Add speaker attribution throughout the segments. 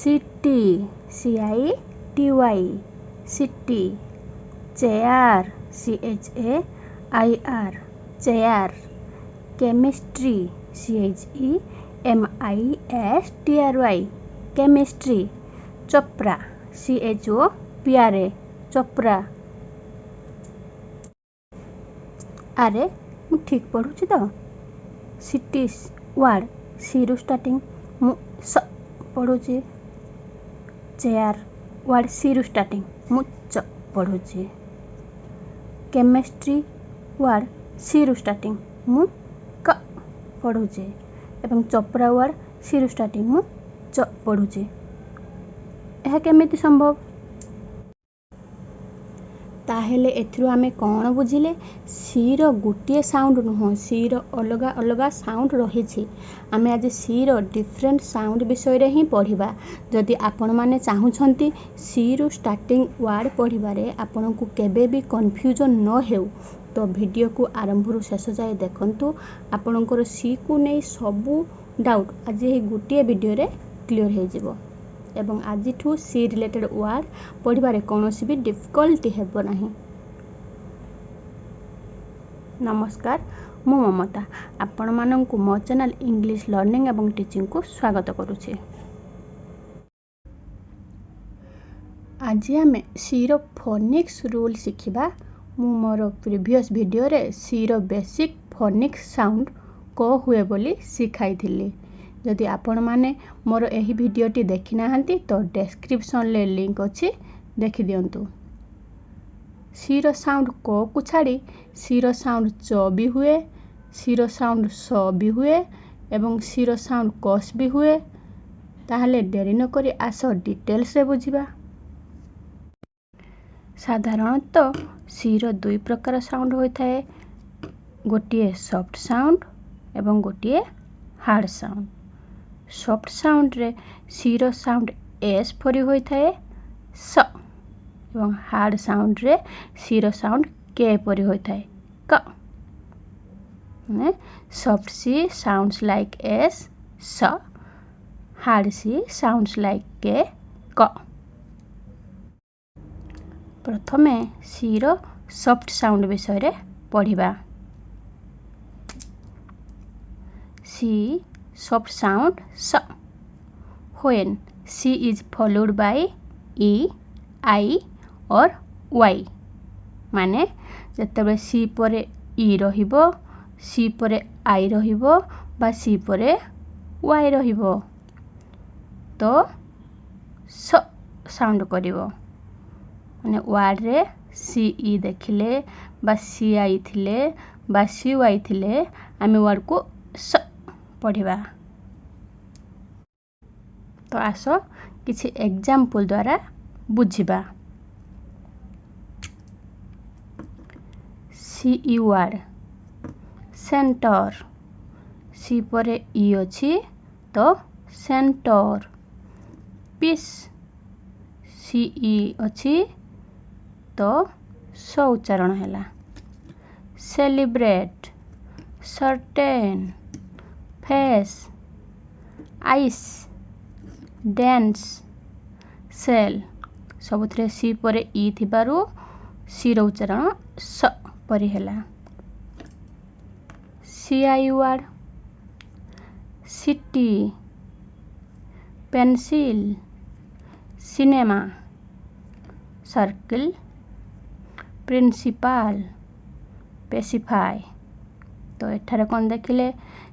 Speaker 1: City CITY city. Chair CHAIR chair. Chemistry CHEMISTRY chemistry. Chopra CHOPRA Chopra. अरे मु ठीक पढ़ुची तो। सिटी वर्ड सी रु स्टार्टिंग मु स पढ़ुची। चेयर वर्ड सी रु स्टार्टिंग मु च पढ़ुची। केमिस्ट्री वर्ड सी रु स्टार्टिंग मु क पढ़ुची एवं चोप्रा वर्ड सी रु स्टार्टिंग मु च पढ़ुची। यह केमिति संभव? ताहेले एथिरु आमे कौन बुझिले सी रो गोटे साउंड नुह सी रो अलग अलग साउंड रही। आमे आज सी रो डिफरेंट साउंड विषय रे ही पढ़िबा। जदि आपण माने चाहुछंती सी रु स्टार्टिंग वर्ड पढ़िबारे आपनकु केबे भी कंफ्यूजन न हेउ तो वीडियो को आरंभ रु शेष जाए देखंतु। आपनकर सी को नै सबु डाउट आज ए गोटे वीडियो रे क्लियर हो जिवो एवं आज ठू सी रिलेटेड वर्ड पढ़िबारे कोनोसी भी डिफिकल्टी हेबो नाही। नमस्कार मु ममता आपण माननकु मो चैनल इंग्लिश लर्निंग एवं टीचिंग को स्वागत करूछि। आज आमे सी रो फोनिक्स रूल सिखिबा। मु मोर प्रीवियस वीडियो रे सी रो बेसिक फोनिक्स साउंड को हुए बोली सिखाइथिली। जदि आपण माने मोर एही वीडियोटी देखि नाहंती तो डिस्क्रिप्शन ले लिंक अछि देखि दियंतु। सी रो साउंड को कु छाड़ी सी रो साउंड च भी हुए, सी रो साउंड स भी हुए एवं सी रो साउंड कस भी हुए। ताहले देरी न करी आसो डिटेल्स रे बुझिबा। साधारणतः सी रो दुई प्रकार साउंड होइथाए, गोटिए सॉफ्ट साउंड एवं गोटिए हार्ड साउंड। सॉफ्ट साउंड रे सी रो साउंड एस परि होइथाए स एवं हार्ड साउंड रे सी रो साउंड के परि होइथाए क। माने सॉफ्ट सी साउंड्स लाइक एस स, हार्ड सी साउंड्स लाइक के क। प्रथमे सी रो सॉफ्ट साउंड विषय रे पढ़िबा। सी soft sound s when c is followed by e, I or y माने जतबे c परे e रहिबो, c परे I रहिबो बा c परे y रहिबो तो स साउंड करिवो। माने वर्ड रे सी ई देखिले बा सी आई थिले बा सी वाई थिले आमे वर्ड को स पढ़िबा। तो आसो किछि एग्जांपल द्वारा बुझिबा। सी ई वर्ड सेंटर, सी परे ई अछि तो सेंटर। पीस, सी ई अछि तो स उच्चारण हैला। Celebrate, certain, face, ice, dance, sale सबुथरे सी परे ई थिबारु सी रो उच्चारण स परि हैला। C I word city, pencil, cinema, circle, principal, pacify. तो एठारे कोन देखिले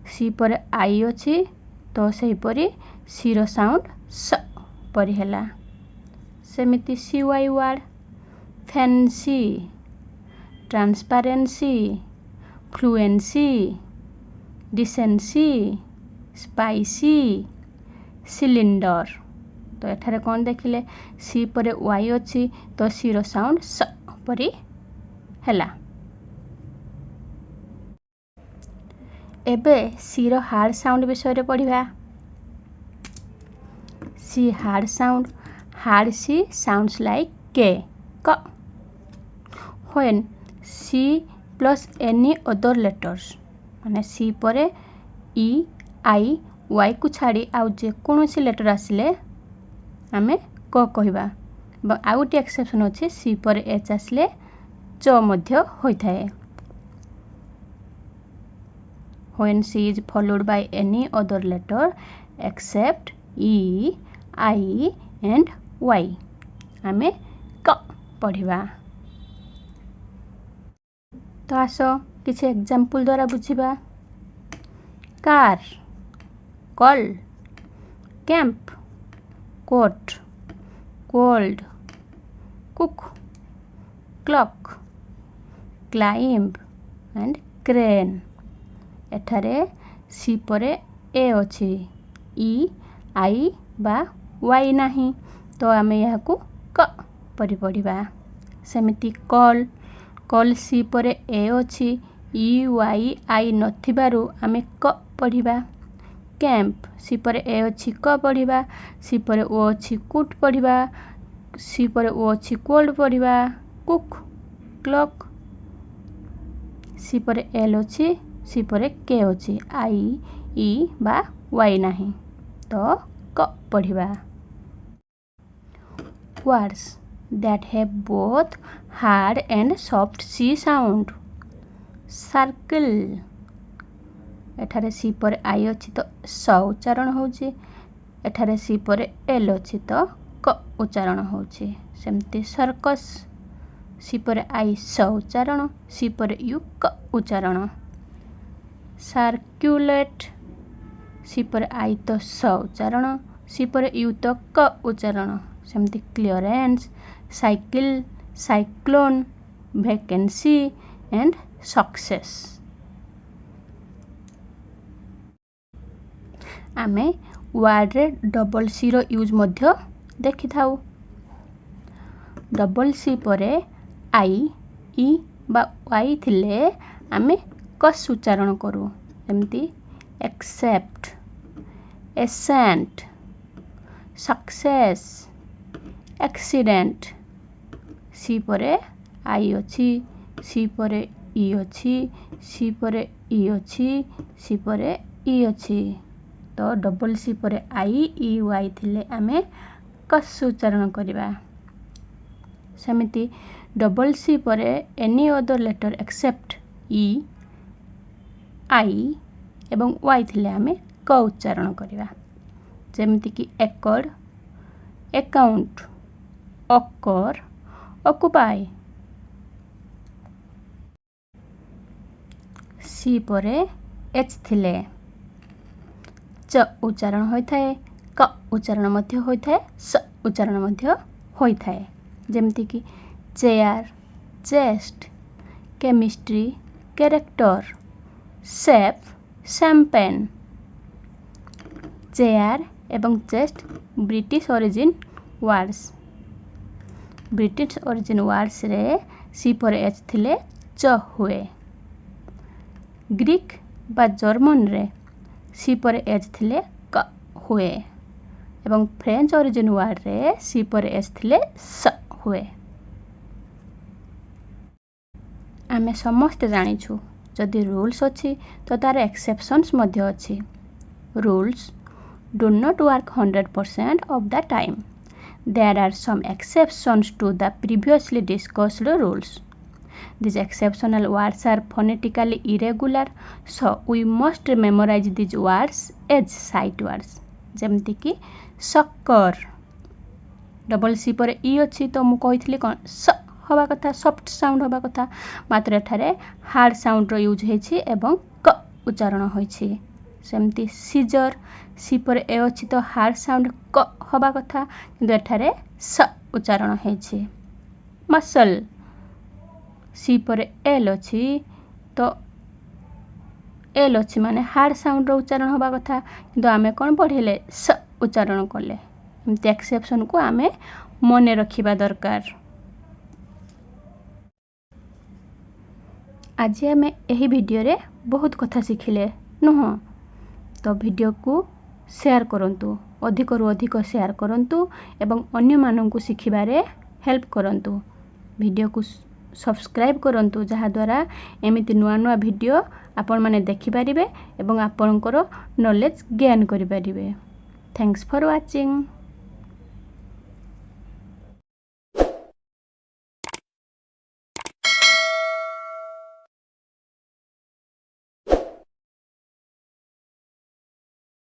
Speaker 1: सी परे आई अछि तो सही परि सी रो साउंड स परि हैला। सेमिति C Y word fancy, transparency, fluency, decency, spicy, cylinder. तो एठारे कोन देखिले सी परे वाई अछि तो सी रो साउंड स परि हैला। एबे सी रो हार्ड साउंड विषय रे पढ़िबा। सी हार्ड साउंड, हार्ड सी साउंड्स लाइक के क। when C plus any other letters माने C परे E, I, Y को छाड़ी आउ जे कोनोसी लेटर आसिले आमे क कहबा। आ गोटे एक्सेप्शन अच्छे सी पर एच आसले च मध्य होइथाए। When C is followed by any other letter except E, I and Y आमे क पढ़िबा। तो आस किसी एग्जाम्पल द्वारा बुझिबा। Car, call, camp, coat, cold, cook, clock, climb and crane. एठारे सी परे ए अछि, ई आई बा वाई नाही, तो आमे याकू क परि पढ़िबा। सेमिति कल, कल सी परे ए अछि, ई वाई आई नथिबारु आमे क पढ़िबा। कैंप सी परे ए अछि क पढ़िबा, सी परे ओ अछि कुट पढ़िबा, सी परे ओ अछि कोल्ड पढ़िबा। कुक, क्लॉक सी परे एल अछि, सी परे के अछि, आई ई बा वाई नाही, तो क पढ़िबा। Words that have both hard and soft C sound. Circle एठारे सी पर आई अछि तो स उच्चारण होउछि, एठारे सी पर एल अछि तो क उच्चारण होउछि। सेमति सर्कस सी पर आई स उच्चारण, सी पर यू क उच्चारण। सर्क्युलेट सी पर आई तो स उच्चारण, सी पर यू तो क उच्चारण। सेमति clearance, cycle, cyclone, vacancy and success. आमे वर्ड रे डबल सी रो यूज मध्य देखि थाउ। डबल सी परे आई ई बा वाई थिले आमे कस उच्चारण करू। एमती एक्सेप्ट, एसेंट, सक्सेस, एक्सीडेंट। सी परे आई अछि, सी परे ई अछि, सी परे ई अछि, सी परे ई अछि, तो डबल सी परे आई ई वाई थिले आमे कस उच्चारण करिबा। सेमिति डबल सी परे एनी अदर लेटर एक्सेप्ट ई, आई एवं वाई थिले आमे क उच्चारण करिबा। जेमिति कि एकड़, अकाउंट, अकर, ऑक्युपाई। सी परे एच थिले च उच्चारण होइथाए, क उच्चारण मध्य होइथाए, स उच्चारण मध्य होइथाए। जेमिति कि chair, chest, chemistry, character, chef, champagne. Chair एवं chest British origin words. British origin words रे सी पर एच थिले च हुए। ग्रीक बा जर्मन रे सी पर एच थिले क हुए एवं फ्रेंच ओरिजिन वर्ड रे सी पर एच थिले स हुए। आमे समस्त जानिछु जदि रूल्स अछि तो तार एक्सेप्शंस मध्य अछि। Rules do not work 100% of the time. There are some exceptions to the previously discussed rules. These exceptional words are phonetically irregular, so we must memorize these words as sight words. जेमति कि sucker double C पर ई अछि तो मु कहिथली कोन स हवा कथा, soft sound हवा कथा, मात्र एठारे हार्ड साउंड रो यूज हेछि एवं क उच्चारण होइछि। सेमति सीजर सी पर ए अछि तो हार्ड साउंड क हवा कथा, किंतु एठारे स उच्चारण हेछि। मसल सी पर एल अछि तो एल अछि माने हार्ड साउंड रो उच्चारण हवा कथा, किंतु आमे कोन पढिले स उच्चारण कले। एमति एक्सेप्शन को आमे मने रखिबा दरकार। आज आमे एही वीडियो रे बहुत कथा सिखिले नुह, तो वीडियो को शेयर करंतु, अधिक रु अधिक शेयर करंतु एवं अन्य माननकु सिखिबारे हेल्प करंतु। वीडियो को सब्सक्राइब करंतु जहा द्वारा एमिति नुआ नुआ वीडियो आपण माने देखि परिबे एवं आपनकर नॉलेज गेन करि परिबे। Thanks for watching.